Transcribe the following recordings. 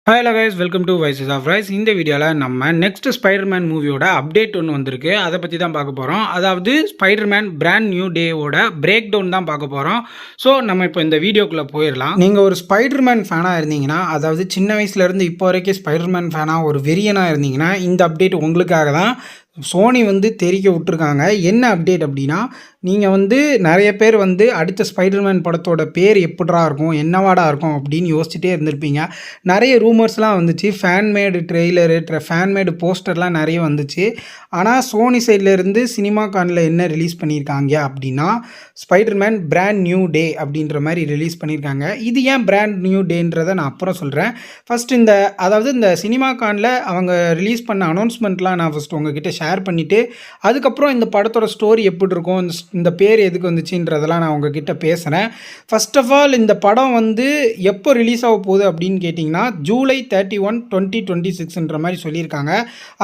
Hi hello guys, welcome to voices of rice. இந்த வீடியோவில் நம்ம நெக்ஸ்ட் ஸ்பைடர்மேன் மூவியோட அப்டேட் ஒன்று வந்திருக்கு. அதை பற்றி தான் பார்க்க போகிறோம். அதாவது ஸ்பைடர்மேன் பிராண்ட் நியூ டேவோட பிரேக் டவுன் தான் பார்க்க போகிறோம். ஸோ நம்ம இப்போ இந்த வீடியோக்குள்ளே போயிடலாம். நீங்கள் ஒரு ஸ்பைடர்மேன் ஃபேனாக இருந்தீங்கன்னா, அதாவது சின்ன வயசுலேருந்து இப்போ வரைக்கும் ஸ்பைடர்மேன் ஃபேனாக ஒரு வெறியனாக இருந்தீங்கன்னா, இந்த அப்டேட் உங்களுக்காக தான். சோனி தெரிக்க விட்டுருக்காங்க. என்ன அப்டேட் அப்படின்னா, நீங்கள் நிறைய பேர் அடுத்த ஸ்பைடர்மேன் படத்தோட பேர் எப்படிரா இருக்கும், என்னவாடா இருக்கும் அப்படின்னு யோசிச்சுட்டே இருந்திருப்பீங்க. நிறைய ரூமர்ஸ்லாம் வந்துச்சு. ஃபேன்மேடு ட்ரெய்லரு, ஃபேன்மேடு போஸ்டர்லாம் நிறைய வந்துச்சு. ஆனால் சோனி சைட்லேருந்து சினிமா கானில் என்ன ரிலீஸ் பண்ணியிருக்காங்க அப்படின்னா, ஸ்பைடர்மேன் பிராண்ட் நியூ டே அப்படின்ற மாதிரி ரிலீஸ் பண்ணியிருக்காங்க. இது ஏன் பிராண்ட் நியூ டேன்றதை நான் அப்புறம் சொல்கிறேன். ஃபஸ்ட் அதாவது இந்த சினிமா கானில் அவங்க ரிலீஸ் பண்ண அனௌன்ஸ்மெண்ட்லாம் நான் ஃபஸ்ட் உங்ககிட்ட ஷேர் பண்ணிவிட்டு, அதுக்கப்புறம் இந்த படத்தோட ஸ்டோரி எப்படி இருக்கும், இந்த பேர் எதுக்கு வந்துச்சுன்றதெல்லாம் நான் உங்ககிட்ட பேசுகிறேன். ஃபர்ஸ்ட் ஆஃப் ஆல் இந்த படம் எப்போ ரிலீஸ் ஆக போகுது அப்படின்னு கேட்டிங்கன்னா, ஜூலை 31, 2026ன்ற மாதிரி சொல்லியிருக்காங்க.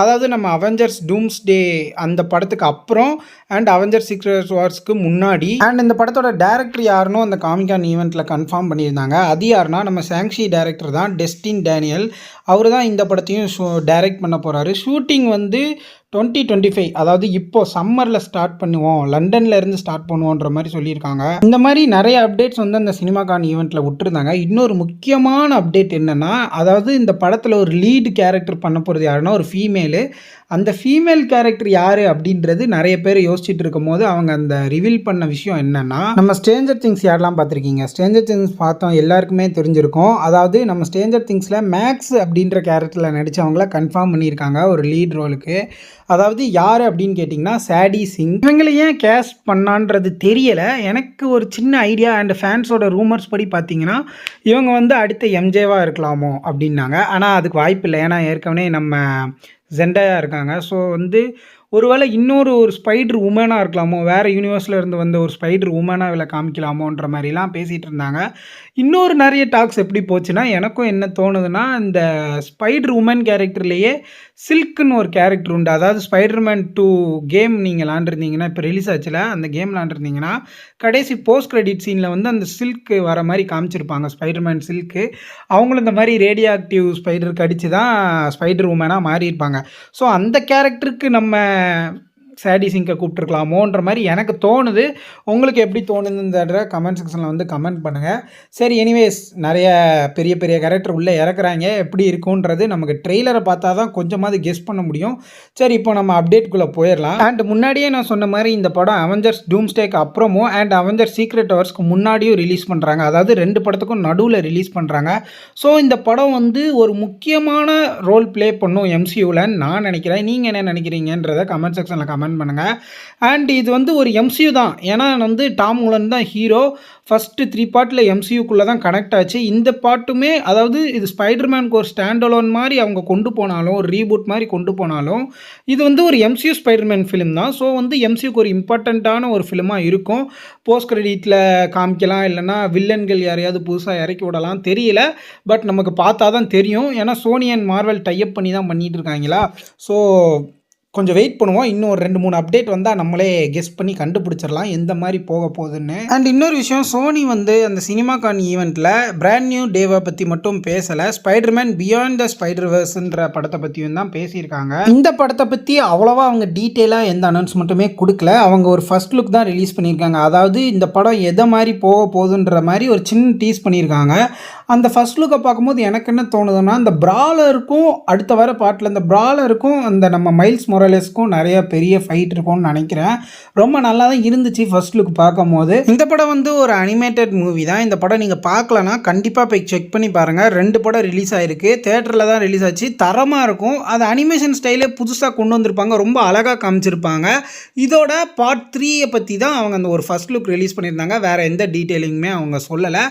அதாவது நம்ம அவெஞ்சர்ஸ் டூம்ஸ்டே அந்த படத்துக்கு அப்புறம் அண்ட் அவெஞ்சர்ஸ் சீக்ரெட் வார்ஸ்க்கு முன்னாடி. அண்ட் இந்த படத்தோட டேரக்டர் யாருன்னு அந்த காமிகான் ஈவெண்ட்டில் கன்ஃபார்ம் பண்ணியிருந்தாங்க. அது யாருன்னா நம்ம சாங்ஷி டேரக்டர் தான், டெஸ்டின் டேனியல். அவர் தான் இந்த படத்தையும் டைரக்ட் பண்ண போகிறாரு. ஷூட்டிங் 2025, அதாவது இப்போ சம்மரில் ஸ்டார்ட் பண்ணுவோம், லண்டனில் இருந்து ஸ்டார்ட் பண்ணுவோன்ற மாதிரி சொல்லியிருக்காங்க. இந்த மாதிரி நிறைய அப்டேட்ஸ் அந்த சினிமாகான் ஈவெண்ட்டில் விட்டுருந்தாங்க. இன்னொரு முக்கியமான அப்டேட் என்னென்னா, அதாவது இந்த படத்தில் ஒரு லீடு கேரக்டர் பண்ண போகிறது யாருன்னா ஒரு ஃபீமேலு. அந்த ஃபீமேல் கேரக்டர் யார் அப்படின்றது நிறைய பேர் யோசிச்சுட்டு இருக்கும் போது அவங்க அந்த ரிவீல் பண்ண விஷயம் என்னென்னா, நம்ம ஸ்ட்ரேஞ்சர் திங்ஸ் யாரெல்லாம் பார்த்துருக்கீங்க, ஸ்ட்ரேஞ்சர் திங்ஸ் பார்த்தோம் எல்லாருக்குமே தெரிஞ்சிருக்கும். அதாவது நம்ம ஸ்ட்ரேஞ்சர் திங்ஸில் மேக்ஸ் அப்படின்ற கேரக்டரில் நடித்தவங்கள கன்ஃபார்ம் பண்ணியிருக்காங்க ஒரு லீட் ரோலுக்கு. அதாவது யார் அப்படின்னு கேட்டிங்கன்னா சாடி சிங். இவங்களை ஏன் கேஸ்ட் பண்ணான்றது தெரியலை. எனக்கு ஒரு சின்ன ஐடியா அண்ட் ஃபேன்ஸோட ரூமர்ஸ் படி பார்த்தீங்கன்னா, இவங்க அடுத்த எம்ஜேவாக இருக்கலாமோ அப்படின்னாங்க. ஆனால் அதுக்கு வாய்ப்பு இல்லை. ஏன்னா ஏற்கனவே நம்ம ஜெண்டாயா இருக்காங்க. ஸோ ஒருவேளை இன்னொரு ஸ்பைடர் உமனாக இருக்கலாமோ, வேறு யூனிவர்ஸில் இருந்து வந்த ஒரு ஸ்பைடர் உமனாக இதில் காமிக்கலாமோன்ற மாதிரிலாம் பேசிகிட்டு இருந்தாங்க. இன்னொரு நிறைய டாக்ஸ் எப்படி போச்சுன்னா, எனக்கும் என்ன தோணுதுன்னா, இந்த ஸ்பைடர் உமன் கேரக்டர்லேயே சில்க்குன்னு ஒரு கேரக்டர் உண்டு. அதாவது ஸ்பைடர்மேன் 2 கேம் நீங்கள் விளாண்டுருந்தீங்கன்னா, இப்போ ரிலீஸ் ஆச்சுல, அந்த கேம் விளாண்டுருந்தீங்கன்னா கடைசி போஸ்ட் கிரெடிட் சீனில் அந்த சில்க்கு வர மாதிரி காமிச்சிருப்பாங்க, ஸ்பைடர்மேன் சில்க்கு. அவங்களும் இந்த மாதிரி ரேடியோ ஆக்டிவ் ஸ்பைடர் கடிச்சு தான் ஸ்பைடர் உமனாக மாறியிருப்பாங்க. ஸோ அந்த கேரக்டருக்கு நம்ம சாடி சிங்கை கூப்பிட்டுருக்கலாமோன்ற மாதிரி எனக்கு தோணுது. உங்களுக்கு எப்படி தோணுதுன்ற கமெண்ட் செக்ஷனில் கமெண்ட் பண்ணுங்கள். சரி, எனிவேஸ் நிறைய பெரிய பெரிய கேரக்டர் உள்ளே இறக்குறாங்க. எப்படி இருக்குன்றது நமக்கு ட்ரெய்லரை பார்த்தா தான் கொஞ்சமாவது கெஸ் பண்ண முடியும். சரி, இப்போ நம்ம அப்டேட்குள்ளே போயிடலாம். அண்ட் முன்னாடியே நான் சொன்ன மாதிரி இந்த படம் அவெஞ்சர்ஸ் டூம்ஸ்டேக்கு அப்புறமும் அண்ட் அவெஞ்சர்ஸ் சீக்ரெட் வார்ஸ்க்கு முன்னாடியும் ரிலீஸ் பண்ணுறாங்க. அதாவது 2 படத்துக்கும் நடுவில் ரிலீஸ் பண்ணுறாங்க. ஸோ இந்த படம் ஒரு முக்கியமான ரோல் ப்ளே பண்ணும் எம்சியூவில் நான் நினைக்கிறேன். நீங்கள் என்ன நினைக்கிறீங்கன்றதை கமெண்ட் செக்ஷனில் கமெண்ட் பண்ணுங்கள். அண்ட் இது ஒரு எம்சியூ தான். ஏன்னா டாம் ஹாலண்ட் தான் ஹீரோ. ஃபஸ்ட்டு 3 பார்ட்டில் எம்சியூக்குள்ளே தான் கனெக்ட் ஆச்சு. இந்த பாட்டுமே அதாவது இது ஸ்பைடர்மேனுக்கு ஒரு ஸ்டாண்ட் அலோன் மாதிரி அவங்க கொண்டு போனாலும், ஒரு ரீபூட் மாதிரி கொண்டு போனாலும், இது ஒரு எம்சியூ ஸ்பைடர்மேன் ஃபிலிம் தான். ஸோ எம்சியூக்கு ஒரு இம்பார்ட்டண்ட்டான ஒரு ஃபிலிமாக இருக்கும். போஸ்ட் கிரெடிட்டில் காமிக்கலாம், இல்லைனா வில்லன்கள் யாரையாவது புதுசாக இறக்கி விடலாம், தெரியல. பட் நமக்கு பார்த்தா தான் தெரியும். ஏன்னா சோனி அண்ட் மார்வல் டைப் பண்ணி தான் பண்ணிகிட்டு இருக்காங்களா. ஸோ கொஞ்சம் வெயிட் பண்ணுவோம். இன்னும் ஒரு 2-3 அப்டேட் வந்தால் நம்மளே கெஸ் பண்ணி கண்டுபிடிச்சிடலாம் எந்த மாதிரி போக போகுதுன்னு. அண்ட் இன்னொரு விஷயம், சோனி அந்த சினிமாகான் ஈவெண்ட்டில் பிராண்ட் நியூ டேவை பற்றி மட்டும் பேசலை, ஸ்பைடர்மேன் பியாண்ட் த ஸ்பைடர்வர்ஸ்ன்ற படத்தை பற்றியும் தான் பேசியிருக்காங்க. இந்த படத்தை பற்றி அவ்வளோவா அவங்க டீட்டெயிலாக எந்த அனௌன்ஸ்மெண்ட்டுமே கொடுக்கல. அவங்க ஒரு ஃபர்ஸ்ட் லுக் தான் ரிலீஸ் பண்ணியிருக்காங்க. அதாவது இந்த படம் எதை மாதிரி போக போகுதுன்ற மாதிரி ஒரு சின்ன டீஸ் பண்ணியிருக்காங்க. அந்த ஃபர்ஸ்ட் லுக்கை பார்க்கும்போது எனக்கு என்ன தோணுதுன்னா, இந்த பிராலருக்கும் அடுத்த வர பாட்டில் இந்த பிராலருக்கும் அந்த நம்ம மைல்ஸ் மொரலேஸ்க்கும் நிறைய பெரிய ஃபைட் இருக்கும்னு நினைக்கிறேன். ரொம்ப நல்லா தான் இருந்துச்சு ஃபர்ஸ்ட் லுக் பார்க்கும்போது. இந்த படம் ஒரு அனிமேட்டட் மூவி தான். இந்த படம் நீங்கள் பார்க்கலன்னா கண்டிப்பாக போய் செக் பண்ணி பாருங்கள். 2 படம் ரிலீஸ் ஆகிருக்கு, தேட்டரில் தான் ரிலீஸ் ஆச்சு. தரமாக இருக்கும். அது அனிமேஷன் ஸ்டைலே புதுசாக கொண்டு வந்திருப்பாங்க, ரொம்ப அழகாக காமிச்சிருப்பாங்க. இதோட பார்ட் 3 பற்றி தான் அவங்க ஒரு ஃபர்ஸ்ட் லுக் ரிலீஸ் பண்ணியிருந்தாங்க. வேறு எந்த டீட்டெயிலிங்குமே அவங்க சொல்லலை.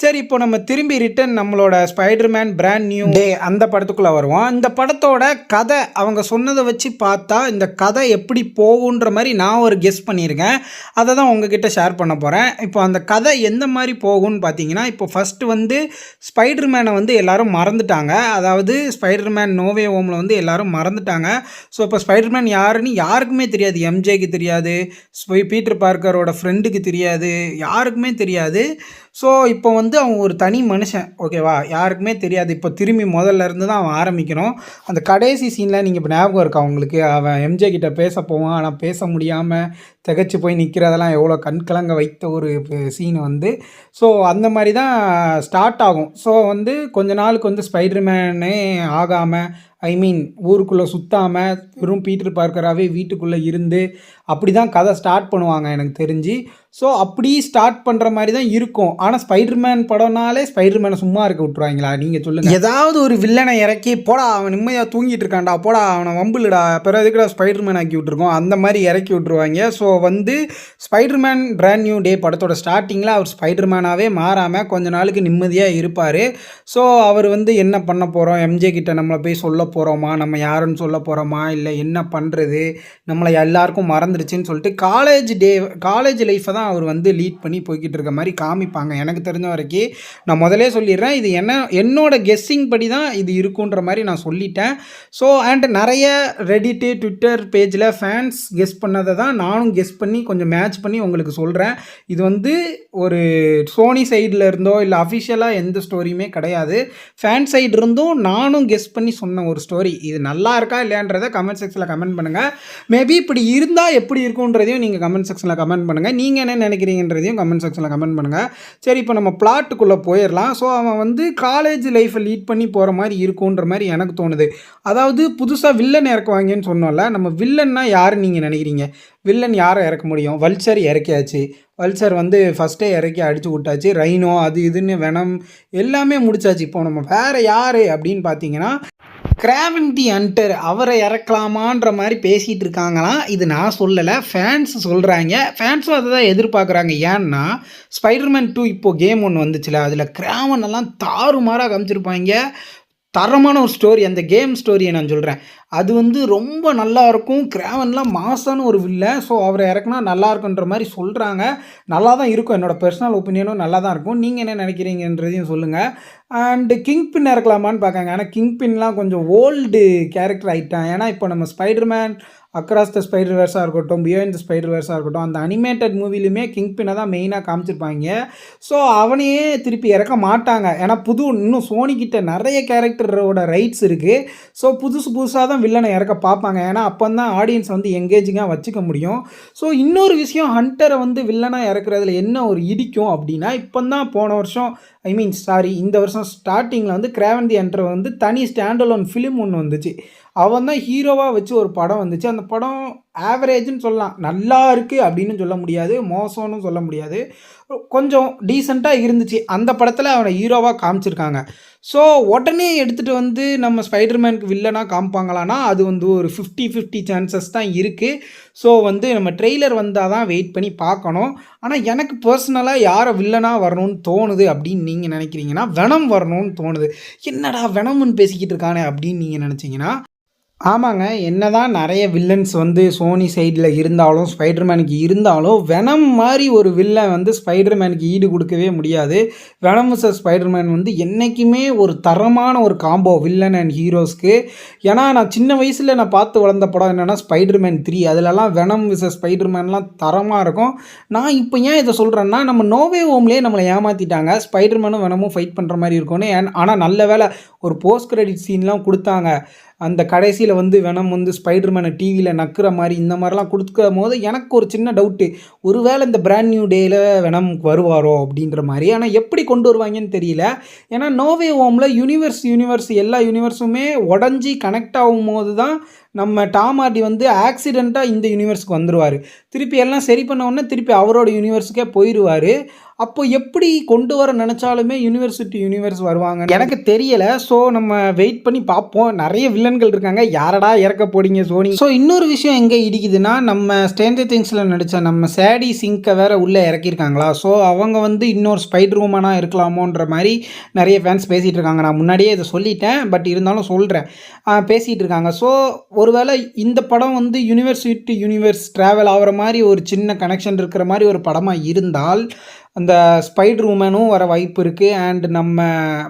சரி, இப்போ நம்ம திரும்பி ரிட்டன் நம்மளோட ஸ்பைடர்மேன் பிராண்ட் நியூ டே அந்த படத்துக்குள்ளே வருவோம். இந்த படத்தோட கதை அவங்க சொன்னதை வச்சு பார்த்தா இந்த கதை எப்படி போகுன்ற மாதிரி நான் ஒரு கெஸ் பண்ணியிருக்கேன். அதை தான் உங்ககிட்ட ஷேர் பண்ண போகிறேன். இப்போ அந்த கதை எந்த மாதிரி போகும்னு பார்த்தீங்கன்னா, இப்போ ஃபஸ்ட்டு ஸ்பைடர்மேனை எல்லாரும் மறந்துட்டாங்க. அதாவது ஸ்பைடர்மேன் நோவே ஹோமில் எல்லாரும் மறந்துட்டாங்க. ஸோ இப்போ ஸ்பைடர்மேன் யாருன்னு யாருக்குமே தெரியாது. எம்ஜேக்கு தெரியாது, பீட்டர் பார்க்கரோட ஃப்ரெண்டுக்கு தெரியாது, யாருக்குமே தெரியாது. ஸோ இப்போ வந்து அவன் ஒரு தனி மனுஷன், ஓகேவா? யாருக்குமே தெரியாது. இப்போ திரும்பி முதல்ல இருந்து தான் அவன் ஆரம்பிக்கணும். அந்த கடைசி சீனில் நீங்கள் இப்போ ஞாபகம் இருக்கா உங்களுக்கு? அவன் எம்ஜே கிட்ட பேச போவான், ஆனால் பேச முடியாமல் திகைச்சு போய் நிற்கிறதெல்லாம் எவ்வளோ கண்கலங்க வைத்த ஒரு சீன் வந்து. ஸோ அந்த மாதிரி தான் ஸ்டார்ட் ஆகும். ஸோ வந்து கொஞ்ச நாளுக்கு வந்து ஸ்பைடர்மேனே ஆகாமல், ஐ மீன் ஊருக்குள்ளே சுற்றாமல் வெறும் பீட்டர் பார்க்கராகவே வீட்டுக்குள்ளே இருந்து அப்படி தான் கதை ஸ்டார்ட் பண்ணுவாங்க எனக்கு தெரிஞ்சு. ஸோ அப்படி ஸ்டார்ட் பண்ணுற மாதிரி தான் இருக்கும். ஆனால் ஸ்பைடர்மேன் படம்னாலே ஸ்பைடர்மேனை சும்மா இருக்க விட்ருவாங்களா? நீங்கள் சொல்லுங்கள். ஏதாவது ஒரு வில்லனை இறக்கி போடா அவன் நிம்மதியாக தூங்கிட்டு இருக்கான்டா, போடா அவனை வம்புலடா, பிறகு எதுக்குடா ஸ்பைடர்மேன் ஆக்கி விட்ருக்கோம், அந்த மாதிரி இறக்கி விட்ருவாங்க. ஸோ வந்து ஸ்பைடர்மேன் பிராண்ட் நியூ டே படத்தோட ஸ்டார்டிங்கில் அவர் ஸ்பைடர்மேனாகவே மாறாமல் கொஞ்ச நாளுக்கு நிம்மதியாக இருப்பார். ஸோ அவர் வந்து என்ன பண்ண போகிறோம், எம்ஜே கிட்ட நம்மளை போய் சொல்ல போகிறோமா, நம்ம யாருன்னு சொல்ல போகிறோமா, இல்லை என்ன பண்ணுறது, நம்மளை எல்லாருக்கும் மறந்துடுச்சுன்னு சொல்லிட்டு காலேஜ் லைஃப்பை தான் அவர் வந்து லீட் பண்ணி போய்கிட்டு இருக்க மாதிரி காமிப்பாங்க. எனக்கு தெரிஞ்ச வரைக்கும் நான் முதலே சொல்லிடுறேன், இது என்னோட கெஸ்ஸிங் படி தான் இது இருக்குன்ற மாதிரி நான் சொல்லிட்டேன். ஸோ அண்ட் நிறைய ரெடிட்டு ட்விட்டர் பேஜில் ஃபேன்ஸ் கெஸ் பண்ணதை தான் நானும் கெஸ் பண்ணி கொஞ்சம் மேட்ச் பண்ணி உங்களுக்கு சொல்கிறேன். இது வந்து ஒரு சோனி சைடில் இருந்தோ இல்லை அஃபிஷியலாக எந்த ஸ்டோரியுமே கிடையாது. ஃபேன் சைடு இருந்தும் நானும் கெஸ் பண்ணி சொன்ன ஒரு ஸ்டோரி. இது நல்லா இருக்கா இல்லையான்றதை கமெண்ட் செக்ஷனில் கமெண்ட் பண்ணுங்கள். மேபி இப்படி இருந்தால் எப்படி இருக்குன்றதையும் நீங்கள் கமெண்ட் செக்ஷனில் கமெண்ட் பண்ணுங்கள். நீங்கள் என்ன நினைக்கிறீங்கன்றதையும் கமெண்ட் செக்ஷனில் கமெண்ட் பண்ணுங்கள். சரி, இப்போ நம்ம பிளாட்டுக்குள்ளே போயிடலாம். ஸோ அவன் வந்து காலேஜ் லைஃப்பை லீட் பண்ணி போகிற மாதிரி இருக்குன்ற மாதிரி எனக்கு தோணுது. அதாவது புதுசாக வில்லன் இறக்குவாங்கன்னு சொன்னோம்ல, நம்ம வில்லன்னா யாருன்னு நீங்கள் நினைக்கிறீங்க? வில்லன் யாரை இறக்க முடியும்? வல்ச்சர் இறக்கியாச்சு. வல்ச்சர் வந்து ஃபஸ்ட்டே இறக்கி அடிச்சு விட்டாச்சு. ரைனோ அது இதுன்னு வெனம் எல்லாமே முடிச்சாச்சு. இப்போ நம்ம வேறு யார் அப்படின்னு பார்த்தீங்கன்னா கிராவன் தி ஹண்டர், அவரை இறக்கலாமான்ற மாதிரி பேசிகிட்டு இருக்காங்களாம். இது நான் சொல்லலை, ஃபேன்ஸ் சொல்கிறாங்க. ஃபேன்ஸும் அதை தான் எதிர்பார்க்குறாங்க. ஏன்னா ஸ்பைடர்மேன் 2 இப்போது கேம் ஒன்று வந்துச்சுல, அதில் கிராவன் எல்லாம் தாறுமாறாக காமிச்சிருப்பாங்க. தரமான ஒரு ஸ்டோரி, அந்த கேம் ஸ்டோரியை நான் சொல்கிறேன். அது வந்து ரொம்ப நல்லாயிருக்கும். கிராவன்லாம் மாசான ஒரு வில்லன். ஸோ அவரை இறக்குனா நல்லா இருக்குன்ற மாதிரி சொல்கிறாங்க. நல்லா தான் இருக்கும், என்னோடய பர்சனல் ஒப்பீனியனும் நல்லா தான் இருக்கும். நீங்கள் என்ன நினைக்கிறீங்கன்றதையும் சொல்லுங்கள். அண்டு கிங்பின் இறக்கலாமான்னு பார்க்காங்க. ஆனால் கிங்பின்லாம் கொஞ்சம் ஓல்டு கேரக்டர் ஆகிட்டான். ஏன்னா இப்போ நம்ம ஸ்பைடர்மேன் அக்ராஸ் த ஸ்பைடர் வேர்ஸாக இருக்கட்டும், பியாண்ட் த ஸ்பைடர் வேர்ஸாக இருக்கட்டும், அந்த அனிமேட்டட் மூவிலுமே கிங்பினை தான் மெயினாக காமிச்சிருப்பாங்க. ஸோ அவனையே திருப்பி இறக்க மாட்டாங்க. ஏன்னா இன்னும் சோனிக்கிட்ட நிறைய கேரக்டரோட ரைட்ஸ் இருக்குது. ஸோ புதுசாக தான் வில்லனை இறக்க பார்ப்பாங்க. ஏன்னா அப்போ தான் ஆடியன்ஸ் வந்து எங்கேஜிங்காக வச்சுக்க முடியும். ஸோ இன்னொரு விஷயம், ஹண்டரை வந்து வில்லனாக இறக்குறதுல என்ன ஒரு இடிக்கும் அப்படின்னா, இப்போ தான் போன வருஷம் இந்த வருஷம் ஸ்டார்டிங்கில் வந்து கிராவன் தி ஹண்டர் வந்து தனி ஸ்டாண்டலோன் ஃபிலிம் ஒன்று வந்துச்சு. அவன் தான் ஹீரோவாக வச்சு ஒரு படம் வந்துச்சு. அந்த படம் ஆவரேஜ்னு சொல்லலாம், நல்லா இருக்குது அப்படின்னு சொல்ல முடியாது, மோசம்னு சொல்ல முடியாது, கொஞ்சம் டீசெண்டாக இருந்துச்சு. அந்த படத்தில் அவனை ஹீரோவாக காமிச்சிருக்காங்க. ஸோ உடனே எடுத்துகிட்டு வந்து நம்ம ஸ்பைடர்மேனுக்கு வில்லனாக காமிப்பாங்களான்னா அது வந்து ஒரு 50-50 சான்சஸ் தான் இருக்குது. ஸோ வந்து நம்ம ட்ரெய்லர் வந்தால் தான் வெயிட் பண்ணி பார்க்கணும். ஆனால் எனக்கு பர்சனலாக யாரை வில்லனாக வரணும்னு தோணுது அப்படின்னு நீங்கள் நினைக்கிறீங்கன்னா, வெனம் வரணும்னு தோணுது. என்னடா வெனம்னு பேசிக்கிட்டு இருக்கானே அப்படின்னு நீங்கள் நினச்சிங்கன்னா, ஆமாங்க. என்னதான் நிறைய வில்லன்ஸ் வந்து சோனி சைடில் இருந்தாலும், ஸ்பைடர்மேனுக்கு இருந்தாலும், வெனம் மாதிரி ஒரு வில்லன் வந்து ஸ்பைடர்மேனுக்கு ஈடு கொடுக்கவே முடியாது. வெனம் விசஸ் ஸ்பைடர்மேன் வந்து என்றைக்குமே ஒரு தரமான ஒரு காம்போ வில்லன் அண்ட் ஹீரோஸ்க்கு. ஏன்னா நான் சின்ன வயசில் நான் பார்த்து வளர்ந்த படம் என்னென்னா ஸ்பைடர்மேன் 3. அதிலலாம் வெனம் விசஸ் ஸ்பைடர்மேன்லாம் தரமாக இருக்கும். நான் இப்போ ஏன் இதை சொல்கிறேன்னா, நம்ம நோவே ஹோம்லேயே நம்மளை ஏமாற்றிட்டாங்க. ஸ்பைடர்மேனும் வெனமும் ஃபைட் பண்ணுற மாதிரி இருக்கும்னு. ஆனால் நல்ல வேளை ஒரு போஸ்ட் கிரெடிட் சீன்லாம் கொடுத்தாங்க. அந்த கடைசியில் வந்து வெனம் வந்து ஸ்பைடர்மேனை டிவியில் நக்குற மாதிரி இந்த மாதிரிலாம் கொடுக்கும் போது எனக்கு ஒரு சின்ன டவுட்டு, ஒருவேளை இந்த பிராண்ட் நியூ டேயில் வெனம் வருவாரோ அப்படின்ற மாதிரி. ஆனால் எப்படி கொண்டு வருவாங்கன்னு தெரியல. ஏன்னா நோவே ஹோமில் யூனிவர்ஸ் எல்லா யூனிவர்ஸுமே உடஞ்சி கனெக்ட் ஆகும் போது தான் நம்ம டாம் ஹார்டி வந்து ஆக்சிடெண்ட்டாக இந்த யூனிவர்ஸுக்கு வந்துடுவார். திருப்பி எல்லாம் சரி பண்ண உடனே திருப்பி அவரோட யூனிவர்ஸுக்கே போயிடுவார். அப்போ எப்படி கொண்டு வர நினச்சாலுமே யூனிவர்ஸ் வருவாங்க எனக்கு தெரியலை. ஸோ நம்ம வெயிட் பண்ணி பார்ப்போம். நிறைய வில்லன்கள் இருக்காங்க, யாரடா இறக்க போறீங்க சோனி. ஸோ இன்னொரு விஷயம் எங்கே இடிக்குதுன்னா, நம்ம ஸ்ட்ரேஞ்சர் திங்ஸில் நடித்த நம்ம சேடி சிங்கை வேறு உள்ளே இறக்கியிருக்காங்களா. ஸோ அவங்க வந்து இன்னொரு ஸ்பைடர் உமனாக இருக்கலாமோன்ற மாதிரி நிறைய ஃபேன்ஸ் பேசிகிட்டு இருக்காங்க. நான் முன்னாடியே இதை சொல்லிட்டேன், பட் இருந்தாலும் சொல்கிறேன், பேசிகிட்டு இருக்காங்க. ஸோ ஒருவேளை இந்த படம் வந்து யூனிவர்ஸ் ட்ராவல் ஆகிற மாதிரி ஒரு சின்ன கனெக்ஷன் இருக்கிற மாதிரி ஒரு படமாக இருந்தால் அந்த ஸ்பைடர் உமனும் வர வாய்ப்பு இருக்குது. அண்ட் நம்ம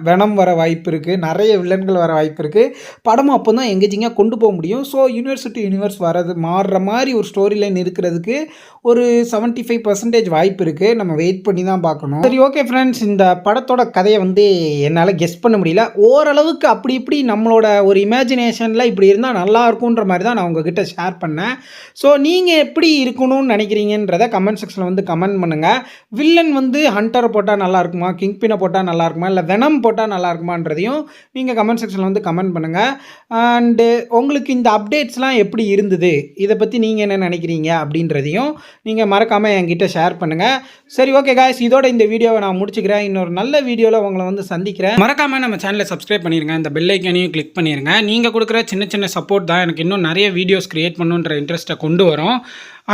வெனம் வர வாய்ப்பு இருக்குது. நிறைய வில்லன்கள் வர வாய்ப்பு இருக்குது. படமும் அப்போ தான் எங்கேஜிங்காக கொண்டு போக முடியும். ஸோ யூனிவர்ஸ் வரது மாறுற மாதிரி ஒரு ஸ்டோரி லைன் இருக்கிறதுக்கு ஒரு 75% வாய்ப்பு இருக்குது. நம்ம வெயிட் பண்ணி தான் பார்க்கணும். சரி, ஓகே ஃப்ரெண்ட்ஸ், இந்த படத்தோட கதையை வந்து என்னால் கெஸ் பண்ண முடியல. ஓரளவுக்கு அப்படி இப்படி நம்மளோட ஒரு இமேஜினேஷனில் இப்படி இருந்தால் நல்லா இருக்குன்ற மாதிரி தான் நான் உங்ககிட்ட ஷேர் பண்ணேன். ஸோ நீங்கள் எப்படி இருக்கணும்னு நினைக்கிறீங்கன்றத கமெண்ட் செக்ஷனில் வந்து கமெண்ட் பண்ணுங்கள். வில்லன் வந்து ஹண்டரை போட்டால் நல்லா இருக்குமா, கிங்பினை போட்டால் நல்லா இருக்குமா, இல்லை வெனம் போட்டால் நல்லா இருக்குமான்றதையும் நீங்கள் கமெண்ட் செக்ஷனில் வந்து கமெண்ட் பண்ணுங்கள். அண்டு உங்களுக்கு இந்த அப்டேட்ஸ்லாம் எப்படி இருந்தது, இதை பற்றி நீங்கள் என்ன நினைக்கிறீங்க அப்படின்றதையும் நீங்கள் மறக்காமல் என்கிட்ட ஷேர் பண்ணுங்கள். சரி, ஓகே காய்ஸ், இதோட இந்த வீடியோவை நான் முடிச்சுக்கிறேன். இன்னொரு நல்ல வீடியோவில் உங்களை வந்து சந்திக்கிறேன். மறக்காமல் நம்ம சேனலை சப்ஸ்கிரைப் பண்ணிடுங்க. இந்த பெல் ஐக்கானையும் கிளிக் பண்ணிடுங்க. நீங்கள் கொடுக்குற சின்ன சின்ன சப்போர்ட் தான் எனக்கு இன்னும் நிறைய வீடியோஸ் கிரியேட் பண்ணுன்ற இன்ட்ரெஸ்ட்டை கொண்டு வரும்.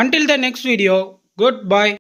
Until the next video, goodbye.